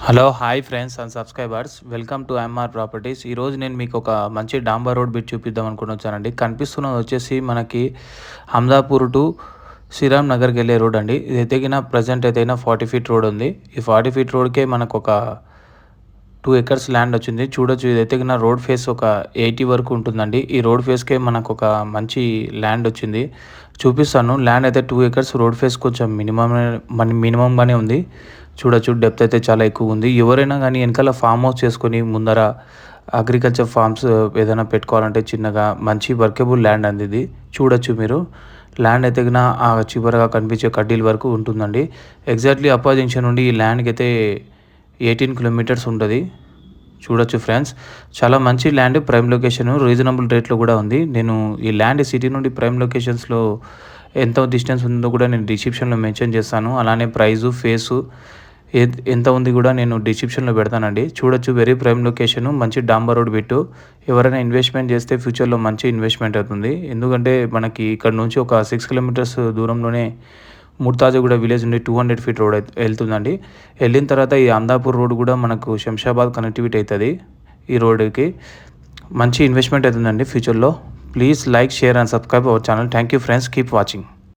Hello hi friends and subscribers welcome to MR properties. ఈరోజు నేను మీకు ఒక మంచి డాంబర్ రోడ్ బిట్ చూపిద్దాం అనుకుని వచ్చానండి. కనిపిస్తున్నది వచ్చేసి మనకి హందాపూర్ టు శ్రీరామ్ నగర్కి వెళ్ళే రోడ్ అండి. ఇది ఎదిగిన ప్రజెంట్ అయితే 40 ఫీట్ రోడ్ ఉంది. ఈ 40 ఫీట్ రోడ్కే మనకు ఒక 2 ఎకర్స్ ల్యాండ్ వచ్చింది. చూడొచ్చు, ఇది ఎదిగిన రోడ్ ఫేస్ ఒక 80 వరకు ఉంటుందండి. ఈ రోడ్ ఫేస్కే మనకు ఒక మంచి ల్యాండ్ వచ్చింది, చూపిస్తాను. ల్యాండ్ అయితే 2 ఎకర్స్, రోడ్ ఫేస్ కొంచెం మినిమంగానే ఉంది. చూడొచ్చు, డెప్త్ అయితే చాలా ఎక్కువ ఉంది. ఎవరైనా కానీ వెనకాల ఫామ్ హౌస్ చేసుకొని ముందర అగ్రికల్చర్ ఫార్మ్స్ ఏదైనా పెట్టుకోవాలంటే చిన్నగా మంచి వర్కబుల్ ల్యాండ్ అంది ఇది. చూడొచ్చు మీరు, ల్యాండ్ అయితే ఆ చివరగా కనిపించే కడ్డీల వరకు ఉంటుందండి. ఎగ్జాక్ట్లీ అప్పా జంక్షన్ నుండి ఈ ల్యాండ్కి అయితే 18 కిలోమీటర్స్ ఉంటుంది. చూడొచ్చు ఫ్రెండ్స్, చాలా మంచి ల్యాండ్, ప్రైమ్ లొకేషన్, రీజనబుల్ రేట్లో కూడా ఉంది. నేను ఈ ల్యాండ్ సిటీ నుండి ప్రైమ్ లొకేషన్స్లో ఎంత డిస్టెన్స్ ఉందో కూడా నేను డిస్క్రిప్షన్లో మెన్షన్ చేస్తాను. అలానే ప్రైజు, ఫేసు ఎంత ఉంది కూడా నేను డిస్క్రిప్షన్లో పెడతానండి. చూడొచ్చు, వెరీ ప్రైమ్ లొకేషన్, మంచి డాంబర్ రోడ్ బిట్టు. ఎవరైనా ఇన్వెస్ట్మెంట్ చేస్తే ఫ్యూచర్లో మంచి ఇన్వెస్ట్మెంట్ అవుతుంది. ఎందుకంటే మనకి ఇక్కడ నుంచి ఒక 6 కిలోమీటర్స్ దూరంలోనే ముర్తాజగూడ విలేజ్ నుండి 200 ఫీట్ రోడ్ వెళ్తుందండి. వెళ్ళిన తర్వాత ఈ అందాపూర్ రోడ్ కూడా మనకు శంషాబాద్ కనెక్టివిటీ అవుతుంది. ఈ రోడ్డుకి మంచి ఇన్వెస్ట్మెంట్ అవుతుందండి ఫ్యూచర్లో. Please like, share and subscribe our channel. Thank you friends, keep watching.